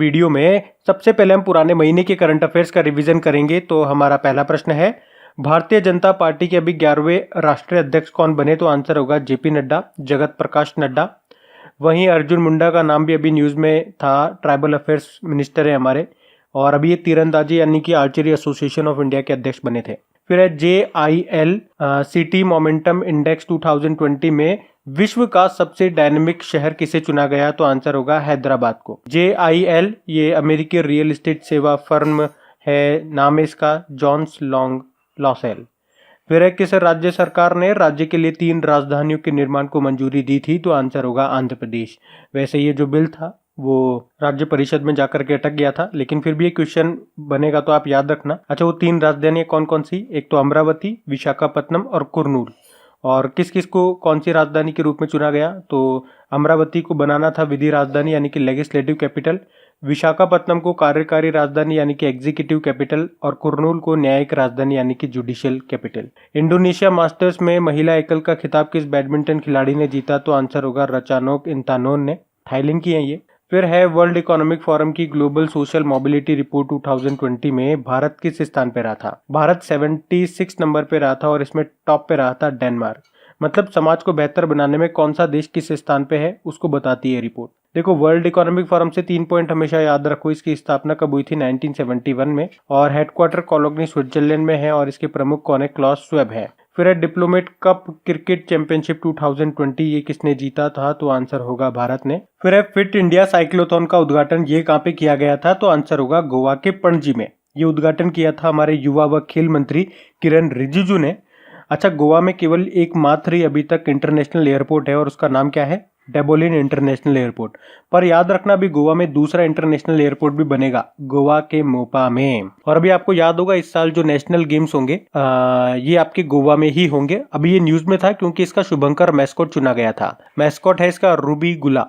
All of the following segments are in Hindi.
वीडियो में सबसे पहले हम पुराने महीने के करंट अफेयर्स का रिवीजन करेंगे। तो हमारा पहला प्रश्न है, भारतीय जनता पार्टी के अभी 11वें राष्ट्रीय अध्यक्ष कौन बने? तो आंसर होगा जेपी नड्डा, जगत प्रकाश नड्डा। वहीं अर्जुन मुंडा का नाम भी अभी न्यूज में था, ट्राइबल अफेयर्स मिनिस्टर है हमारे, और अभी ये तीरंदाजी यानी कि आर्चरी एसोसिएशन ऑफ इंडिया के अध्यक्ष बने थे। फिर है JIL सिटी मोमेंटम इंडेक्स 2020 में विश्व का सबसे डायनेमिक शहर किसे चुना गया? तो आंसर होगा हैदराबाद को। JIL ये अमेरिकी रियल एस्टेट सेवा फर्म है, नाम है इसका जॉन्स लॉन्ग लॉसेल। फिर है, किस राज्य सरकार ने राज्य के लिए 3 राजधानियों के निर्माण को मंजूरी दी थी? तो आंसर होगा आंध्र प्रदेश। वैसे ये जो बिल था वो राज्य परिषद में जाकर के अटक गया था, लेकिन फिर भी ये क्वेश्चन बनेगा तो आप याद रखना। अच्छा, वो 3 राजधानियां कौन कौन सी? एक तो अमरावती, विशाखापत्तनम और कुर्नूल। और किस किस को कौन सी राजधानी के रूप में चुना गया? तो अमरावती को बनाना था विधि राजधानी यानी कि लेजिस्लेटिव कैपिटल, विशाखापत्तनम को कार्यकारी राजधानी यानी कि एग्जीक्यूटिव कैपिटल, और कुर्नूल को न्यायिक राजधानी यानी कि जुडिशियल कैपिटल। इंडोनेशिया मास्टर्स में महिला एकल का खिताब किस बैडमिंटन खिलाड़ी ने जीता? तो आंसर होगा रचानोक इंतानोन ने, थाईलैंड की है ये। फिर है, वर्ल्ड इकोनॉमिक फोरम की ग्लोबल सोशल मोबिलिटी रिपोर्ट 2020 में भारत किस स्थान पे रहा था? भारत 76 नंबर पे रहा था, और इसमें टॉप पे रहा था डेनमार्क। मतलब समाज को बेहतर बनाने में कौन सा देश किस स्थान पे है उसको बताती है रिपोर्ट। देखो, वर्ल्ड इकोनॉमिक फोरम से 3 पॉइंट हमेशा याद रखो। इसकी स्थापना कब हुई थी? 1971 में, और हेडक्वार्टर कोलोनी स्विट्जरलैंड में है, और इसके प्रमुख कौन है? क्लॉस स्वेब है। फिर है, डिप्लोमेट कप क्रिकेट चैंपियनशिप 2020 ये किसने जीता था? तो आंसर होगा भारत ने। फिर है, फिट इंडिया साइक्लोथॉन का उद्घाटन ये कहाँ पे किया गया था? तो आंसर होगा गोवा के पणजी में। ये उद्घाटन किया था हमारे युवा व खेल मंत्री किरण रिजिजू ने। अच्छा, गोवा में केवल एकमात्र ही अभी तक इंटरनेशनल एयरपोर्ट है, और उसका नाम क्या है? Dabolim international airport. पर याद रखना, अभी गोवा में दूसरा इंटरनेशनल एयरपोर्ट भी बनेगा, गोवा के मोपा में। और अभी आपको याद होगा, इस साल जो नेशनल गेम्स होंगे ये आपके गोवा में ही होंगे। अभी ये न्यूज में था क्योंकि इसका शुभंकर मैस्कॉट चुना गया था। मैस्कॉट है इसका रूबी गुला,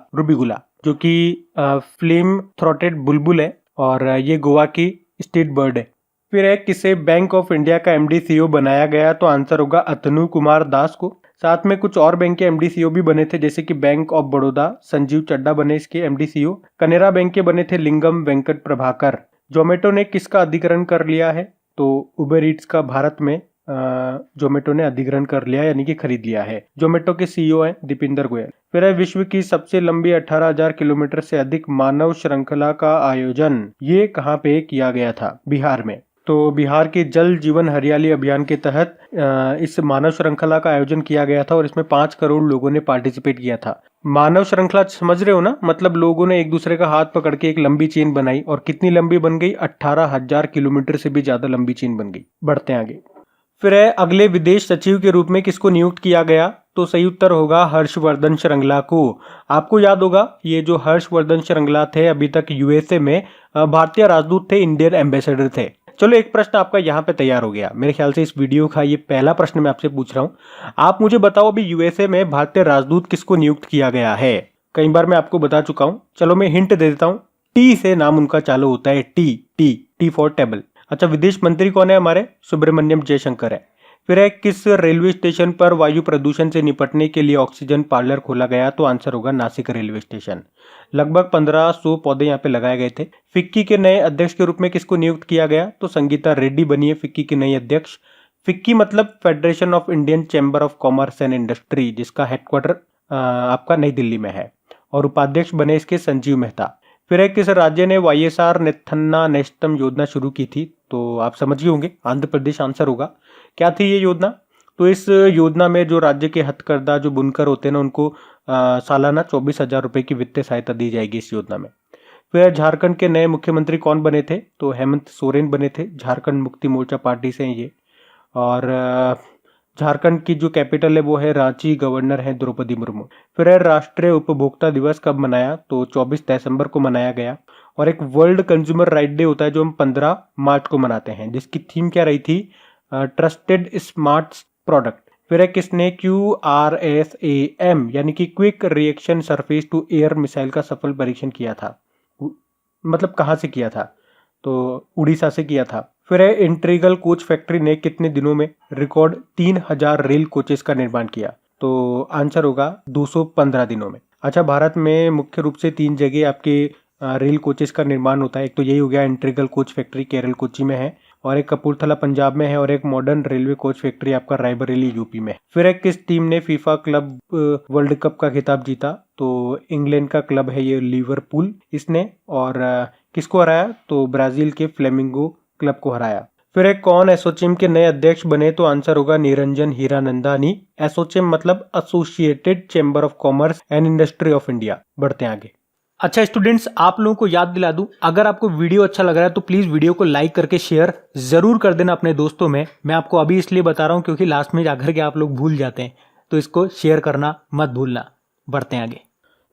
जो कि फ्लेम थ्रोटेड बुलबुल है, और ये गोवा की स्टेट बर्ड है। फिर है, किसे बैंक ऑफ इंडिया का MD CEO बनाया गया? तो आंसर होगा अतनु कुमार दास को। साथ में कुछ और बैंक के MD CEO भी बने थे, जैसे कि बैंक ऑफ बड़ौदा, संजीव चड्डा बने इसके MD CEO। कनेरा बैंक के बने थे लिंगम वेंकट प्रभाकर। जोमेटो ने किसका अधिग्रहण कर लिया है? तो उबर ईट्स का भारत में जोमेटो ने अधिग्रहण कर लिया यानी कि खरीद लिया है। जोमेटो के CEO हैं दीपिंदर गोयल। फिर है, विश्व की सबसे लंबी 18,000 किलोमीटर से अधिक मानव श्रृंखला का आयोजन ये कहाँ पे किया गया था? बिहार में। तो बिहार के जल जीवन हरियाली अभियान के तहत इस मानव श्रृंखला का आयोजन किया गया था, और इसमें 5 करोड़ लोगों ने पार्टिसिपेट किया था। मानव श्रृंखला समझ रहे हो ना? मतलब लोगों ने एक दूसरे का हाथ पकड़ के एक लंबी चेन बनाई, और कितनी लंबी बन गई? 18,000 किलोमीटर से भी ज्यादा लंबी चेन बन गई। बढ़ते हैं आगे। फिर है, अगले विदेश सचिव के रूप में किसको नियुक्त किया गया? तो सही उत्तर होगा हर्षवर्धन श्रृंगला को। आपको याद होगा, ये जो हर्षवर्धन श्रृंगला थे अभी तक USA में भारतीय राजदूत थे, इंडियन एम्बेसडर थे। चलो, एक प्रश्न आपका यहाँ पे तैयार हो गया। मेरे ख्याल से इस वीडियो का ये पहला प्रश्न मैं आपसे पूछ रहा हूँ। आप मुझे बताओ, अभी USA में भारतीय राजदूत किसको नियुक्त किया गया है? कई बार मैं आपको बता चुका हूँ, चलो मैं हिंट दे देता हूँ। T से नाम उनका चालू होता है, टी फॉर टेबल। अच्छा, विदेश मंत्री कौन है हमारे? सुब्रमण्यम जयशंकर है। फिर है, किस रेलवे स्टेशन पर वायु प्रदूषण से निपटने के लिए ऑक्सीजन पार्लर खोला गया? तो आंसर होगा नासिक रेलवे स्टेशन। लगभग 1500 पौधे यहाँ पे लगाए गए थे। फिक्की के नए अध्यक्ष के रूप में किसको नियुक्त किया गया? तो संगीता रेड्डी बनी है फिक्की की नई अध्यक्ष। फिक्की मतलब federation of Indian chamber of commerce and industry, जिसका हेडक्वार्टर आपका नई दिल्ली में है, और उपाध्यक्ष बने इसके संजीव मेहता। फिर है, किस राज्य ने YSR नेथन्ना नेस्तम योजना शुरू की थी? तो आप समझ गए होंगे, आंध्र प्रदेश आंसर होगा। क्या थी ये योजना? तो इस योजना में जो राज्य के हथकरघा जो बुनकर होते हैं ना, उनको सालाना 24,000 रुपए की वित्तीय सहायता दी जाएगी इस योजना में। फिर झारखंड के नए मुख्यमंत्री कौन बने थे? तो हेमंत सोरेन बने थे, झारखंड मुक्ति मोर्चा पार्टी से हैं ये। और झारखंड की जो कैपिटल है वो है रांची, गवर्नर है द्रौपदी मुर्मू। फिर है, राष्ट्रीय उपभोक्ता दिवस कब मनाया? तो 24 दिसंबर को मनाया गया। और एक वर्ल्ड कंज्यूमर राइट डे होता है जो हम 15 मार्च को मनाते हैं, जिसकी थीम क्या रही थी? Trusted smart product. फिर है, किसने QRSAM यानी कि quick reaction surface to air missile का सफल परीक्षण किया था? मतलब कहाँ से किया था? तो उड़ीसा से किया था। फिर है, इंट्रीगल कोच फैक्ट्री ने कितने दिनों में रिकॉर्ड 3000 रेल कोचेस का निर्माण किया? तो आंसर होगा 215 दिनों में। अच्छा, भारत में मुख्य रूप से 3 जगह आपके रेल कोचेस का निर्माण होता है। एक तो यही हो गया integral coach factory Kerala Kochi में है, और एक कपूरथला पंजाब में है, और एक मॉडर्न रेलवे कोच फैक्ट्री आपका रायबरेली यूपी में। फिर एक किस टीम ने फीफा क्लब वर्ल्ड कप का खिताब जीता? तो इंग्लैंड का क्लब है ये लिवरपूल इसने। और किसको हराया? तो ब्राजील के फ्लेमिंगो क्लब को हराया। फिर एक कौन एसोचैम के नए अध्यक्ष बने? तो आंसर होगा निरंजन हीरानंदानी। एसोचैम मतलब associated chamber of commerce and industry of India. बढ़ते हैं आगे। अच्छा स्टूडेंट्स, आप लोगों को याद दिला दूं, अगर आपको वीडियो अच्छा लग रहा है तो प्लीज वीडियो को लाइक करके शेयर जरूर कर देना अपने दोस्तों में। मैं आपको अभी इसलिए बता रहा हूं क्योंकि लास्ट में जाकर के आप लोग भूल जाते हैं, तो इसको शेयर करना मत भूलना। बढ़ते हैं आगे।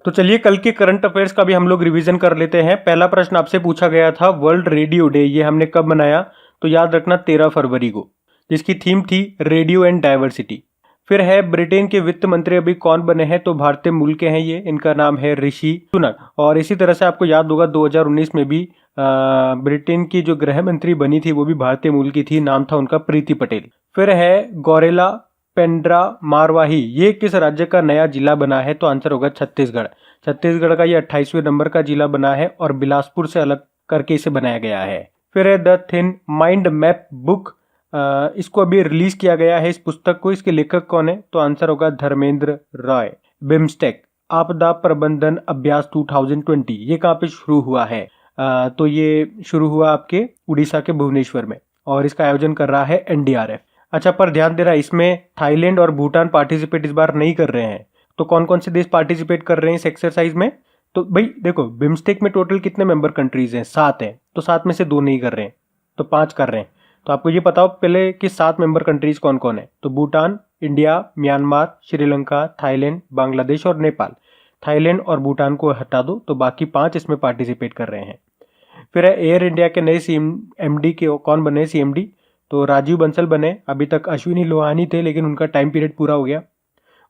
तो चलिए कल के करंट अफेयर्स का भी हम लोग रिवीजन कर लेते हैं। पहला प्रश्न आपसे पूछा गया था वर्ल्ड रेडियो डे ये हमने कब मनाया? तो याद रखना 13 फरवरी को, जिसकी थीम थी रेडियो एंड डाइवर्सिटी। फिर है ब्रिटेन के वित्त मंत्री अभी कौन बने हैं? तो भारतीय मूल के हैं ये, इनका नाम है ऋषि सुनक। और इसी तरह से आपको याद होगा 2019 में भी ब्रिटेन की जो गृह मंत्री बनी थी वो भी भारतीय मूल की थी, नाम था उनका प्रीति पटेल। फिर है गौरेला पेंड्रा मारवाही, ये किस राज्य का नया जिला बना है? तो आंसर होगा छत्तीसगढ़। छत्तीसगढ़ का ये 28वें नंबर का जिला बना है और बिलासपुर से अलग करके इसे बनाया गया है। फिर है the thin mind map book, इसको अभी रिलीज किया गया है इस पुस्तक को, इसके लेखक कौन है? तो आंसर होगा धर्मेंद्र रॉय। बिम्स्टेक आपदा प्रबंधन अभ्यास 2020 ये कहाँ पे शुरू हुआ है? तो ये शुरू हुआ आपके उड़ीसा के भुवनेश्वर में, और इसका आयोजन कर रहा है एनडीआरएफ। अच्छा, पर ध्यान देना इसमें थाईलैंड और भूटान पार्टिसिपेट इस बार नहीं कर रहे हैं। तो कौन कौन से देश पार्टिसिपेट कर रहे हैं इस एक्सरसाइज में? तो भाई देखो, बिम्स्टेक में टोटल कितने मेंबर कंट्रीज हैं? 7 हैं, तो 7 में से 2 नहीं कर रहे हैं, तो 5 कर रहे हैं। तो आपको ये बताओ पहले कि 7 मेंबर कंट्रीज कौन कौन है? तो Bhutan, India, Myanmar, Sri Lanka, Thailand, Bangladesh और नेपाल। थाईलैंड और भूटान को हटा दो तो बाकी 5 इसमें पार्टिसिपेट कर रहे हैं। फिर है एयर इंडिया के नए एमडी के कौन बने सीएमडी? तो राजीव बंसल बने। अभी तक अश्विनी लोहानी थे लेकिन उनका टाइम पीरियड पूरा हो गया।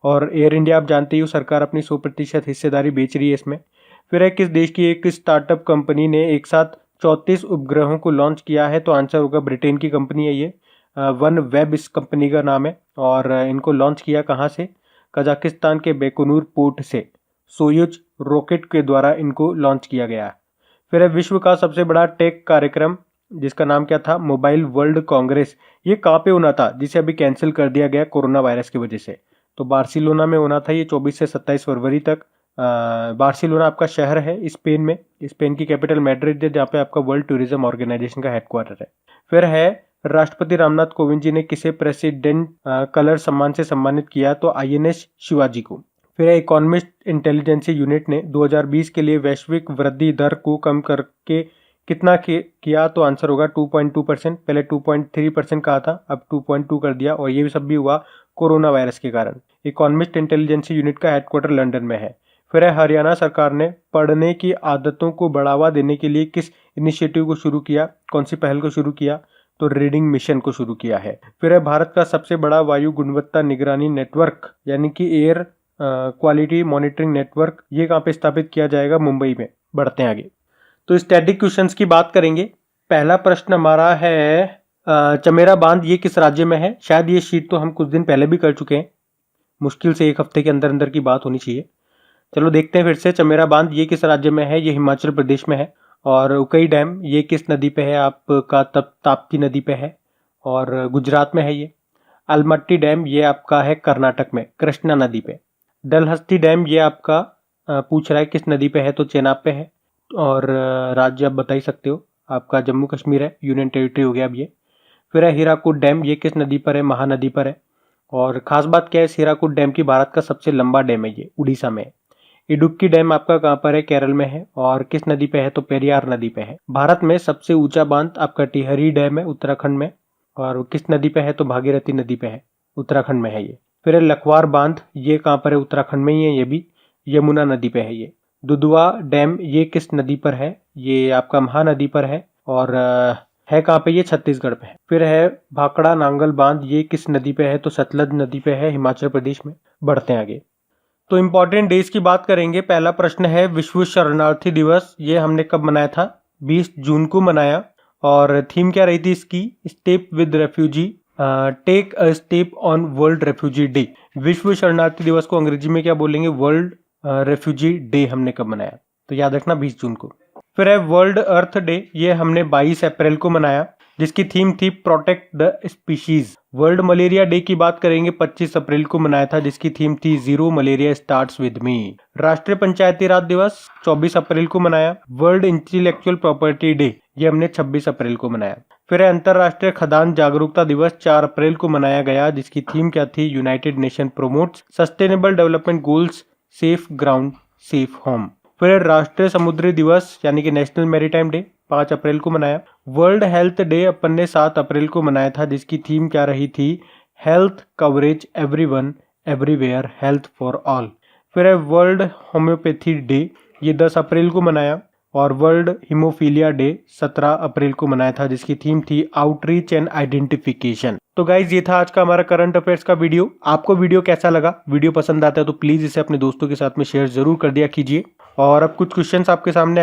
और एयर इंडिया आप जानते ही हो, सरकार अपनी 100% हिस्सेदारी बेच रही है इसमें। फिर है किस देश की एक स्टार्टअप कंपनी ने एक साथ 34 उपग्रहों को लॉन्च किया है? तो आंसर होगा ब्रिटेन की कंपनी है ये, वन वेब इस कंपनी का नाम है। और इनको लॉन्च किया कहाँ से? कजाकिस्तान के बेकुनूर पोर्ट से सोयुज रॉकेट के द्वारा इनको लॉन्च किया गया है। फिर है विश्व का सबसे बड़ा टेक कार्यक्रम जिसका नाम क्या था? Mobile world Congress. ये कहाँ पे होना था जिसे अभी कैंसिल कर दिया गया कोरोना वायरस की वजह से? तो बार्सिलोना में होना था ये 24 से 27 फरवरी तक। बार्सिलोना आपका शहर है स्पेन में, स्पेन की कैपिटल मैड्रिड है जहाँ पे आपका वर्ल्ड टूरिज्म ऑर्गेनाइजेशन का हेडक्वार्टर है। फिर है राष्ट्रपति रामनाथ कोविंद जी ने किसे प्रेसिडेंट कलर सम्मान से सम्मानित किया? तो आईएनएस शिवाजी को। फिर इकोनॉमिस्ट इंटेलिजेंस यूनिट ने 2020 के लिए वैश्विक वृद्धि दर को कम करके कितना किया? तो आंसर होगा 2.2%। पहले 2.3% कहा था, अब 2.2 कर दिया, और ये भी सब भी हुआ कोरोना वायरस के कारण। इकोनॉमिस्ट इंटेलिजेंस यूनिट का हेडक्वार्टर लंदन में है। फिर है हरियाणा सरकार ने पढ़ने की आदतों को बढ़ावा देने के लिए किस इनिशिएटिव को शुरू किया? कौन सी पहल को शुरू किया? तो रीडिंग मिशन को शुरू किया है। फिर है भारत का सबसे बड़ा वायु गुणवत्ता निगरानी नेटवर्क यानी कि एयर क्वालिटी मॉनिटरिंग नेटवर्क, ये कहाँ पे स्थापित किया जाएगा? मुंबई में। बढ़ते हैं आगे। तो स्टैटिक क्वेश्चंस की बात करेंगे। पहला प्रश्न हमारा है चमेरा बांध ये किस राज्य में है? शायद ये शीट तो हम कुछ दिन पहले भी कर चुके हैं, मुश्किल से 1 हफ्ते के अंदर अंदर की बात होनी चाहिए। चलो देखते हैं फिर से। चमेरा बांध ये किस राज्य में है? ये हिमाचल प्रदेश में है। और उकई डैम ये किस नदी पे है? आपका ताप्ती नदी पे है और गुजरात में है ये। अलमट्टी डैम ये आपका है कर्नाटक में, कृष्णा नदी पे। डलहस्ती डैम ये आपका पूछ रहा है किस नदी पे है? तो चेनाब पे है। और राज्य आप बता ही सकते हो, आपका जम्मू कश्मीर है, यूनियन टेरिटरी हो गया अब ये। फिर है हीराकुद डैम ये किस नदी पर है? महानदी पर है। और खास बात क्या है, हीराकुद डैम की भारत का सबसे लंबा डैम है ये, उड़ीसा में है। इडुक्की डैम आपका कहाँ पर है? केरल में है। और किस नदी पे है? तो पेरियार नदी पे है। भारत में सबसे ऊंचा बांध आपका टिहरी डैम है उत्तराखंड में। और किस नदी पे है? तो भागीरथी नदी पे है, उत्तराखंड में है ये। फिर है लखवार बांध ये कहाँ पर है? उत्तराखंड में ही है ये भी, यमुना नदी पे है ये। दुधवा डैम ये किस नदी पर है? ये आपका महानदी पर है। और है कहाँ पे? ये छत्तीसगढ़ पे है। फिर है भाखड़ा नांगल बांध ये किस नदी पे है? तो सतलज नदी पे है, हिमाचल प्रदेश में। बढ़ते हैं आगे। तो इम्पोर्टेंट डेज की बात करेंगे। पहला प्रश्न है विश्व शरणार्थी दिवस ये हमने कब मनाया था? 20 जून को मनाया। और थीम क्या रही थी इसकी? Step with refugee, take a step on world refugee day. विश्व शरणार्थी दिवस को अंग्रेजी में क्या बोलेंगे? वर्ल्ड रेफ्यूजी डे हमने कब मनाया? तो याद रखना 20 जून को। फिर है वर्ल्ड अर्थ डे, ये हमने 22 अप्रैल को मनाया, जिसकी थीम थी protect the species. World malaria day की बात करेंगे, 25 अप्रैल को मनाया था, जिसकी थीम थी zero malaria starts with me. राष्ट्रीय पंचायती राज दिवस 24 अप्रैल को मनाया। वर्ल्ड इंटेलेक्चुअल प्रॉपर्टी डे, ये हमने 26 अप्रैल को मनाया। फिर है अंतरराष्ट्रीय खदान जागरूकता दिवस, 4 अप्रैल को मनाया गया, जिसकी थीम क्या थी, United nation promotes sustainable development goals, safe ground safe home. फिर राष्ट्रीय समुद्री दिवस यानी कि नेशनल मैरीटाइम डे, 5 अप्रैल को मनाया। वर्ल्ड हेल्थ डे अपन ने 7 अप्रैल को मनाया था, जिसकी थीम क्या रही थी, health coverage everyone everywhere health for all. फिर है वर्ल्ड होम्योपैथी डे, ये 10 अप्रैल को मनाया। और वर्ल्ड हीमोफीलिया डे 17 अप्रैल को मनाया था, जिसकी थीम थी आउटरीच एंड आइडेंटिफिकेशन। तो गाइज ये था आज का हमारा करंट अफेयर्स का वीडियो। आपको वीडियो कैसा लगा? वीडियो पसंद आता है तो प्लीज इसे अपने दोस्तों के साथ में शेयर जरूर कर दिया कीजिए। और अब कुछ क्वेश्चंस आपके सामने